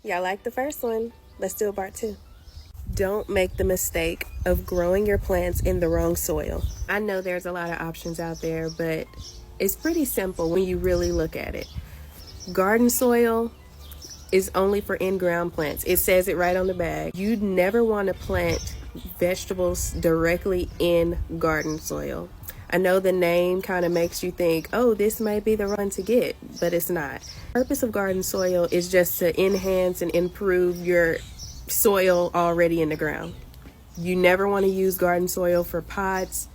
Y'all like the first one? Let's do a part two. Don't make the mistake of growing your plants in the wrong soil. I know there's a lot of options out there, but it's pretty simple when you really look at it. Garden soil is only for in-ground plants. It says it right on the bag. You'd never want to plant vegetables directly in garden soil. I know the name kind of makes you think, oh, this might be the one to get, but it's not. The purpose of garden soil is just to enhance and improve your soil already in the ground. You never want to use garden soil for pots,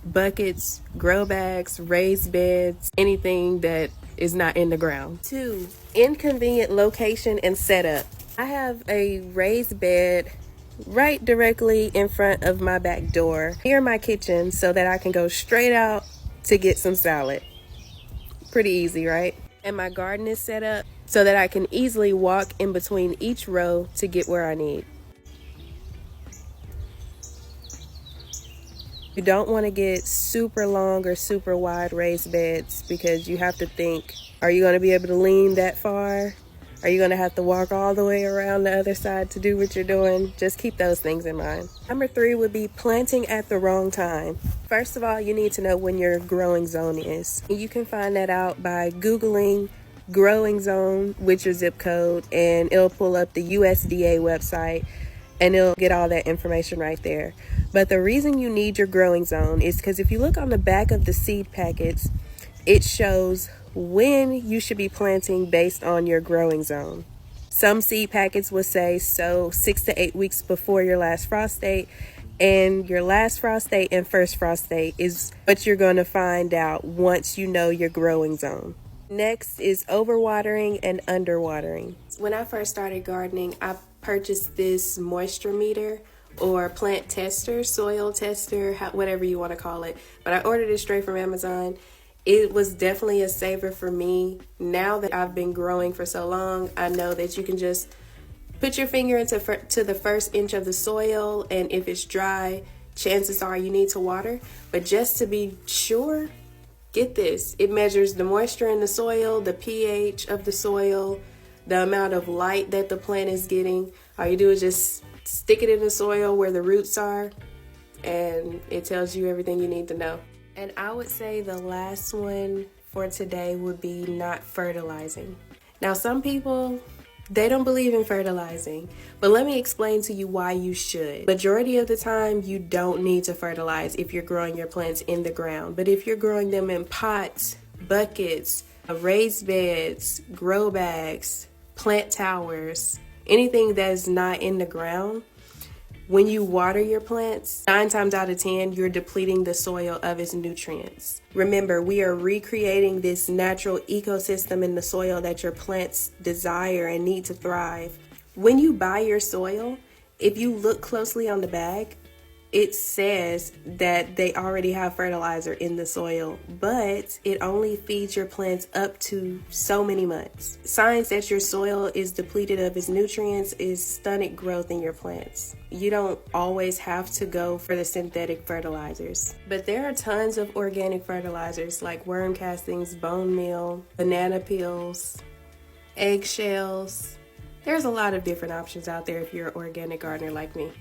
buckets, grow bags, raised beds, anything that is not in the ground. 2, inconvenient location and setup. I have a raised bed right directly in front of my back door near my kitchen so that I can go straight out to get some salad. Pretty easy, right? And my garden is set up so that I can easily walk in between each row to get where I need. You don't want to get super long or super wide raised beds because you have to think, are you going to be able to lean that far? Are you going to have to walk all the way around the other side to do what you're doing? Just keep those things in mind. Number 3 would be planting at the wrong time. First of all, you need to know when your growing zone is. You can find that out by Googling growing zone with your zip code, and it'll pull up the USDA website and it'll get all that information right there. But the reason you need your growing zone is because if you look on the back of the seed packets, it shows when you should be planting based on your growing zone. Some seed packets will say sow 6 to 8 weeks before your last frost date, and your last frost date and first frost date is what you're going to find out once you know your growing zone. Next is overwatering and underwatering. When I first started gardening, I purchased this moisture meter or plant tester, soil tester, whatever you want to call it. But I ordered it straight from Amazon. It was definitely a saver for me. Now that I've been growing for so long, I know that you can just put your finger into to the first inch of the soil, and if it's dry, chances are you need to water. But just to be sure, get this. It measures the moisture in the soil, the pH of the soil, the amount of light that the plant is getting. All you do is just stick it in the soil where the roots are, and it tells you everything you need to know. And I would say the last one for today would be not fertilizing. Now, some people, they don't believe in fertilizing, but let me explain to you why you should. Majority of the time, you don't need to fertilize if you're growing your plants in the ground. But if you're growing them in pots, buckets, raised beds, grow bags, plant towers, anything that is not in the ground, when you water your plants, 9 times out of 10, you're depleting the soil of its nutrients. Remember, we are recreating this natural ecosystem in the soil that your plants desire and need to thrive. When you buy your soil, if you look closely on the bag, it says that they already have fertilizer in the soil, but it only feeds your plants up to so many months. Signs that your soil is depleted of its nutrients is stunted growth in your plants. You don't always have to go for the synthetic fertilizers, but there are tons of organic fertilizers like worm castings, bone meal, banana peels, eggshells. There's a lot of different options out there if you're an organic gardener like me.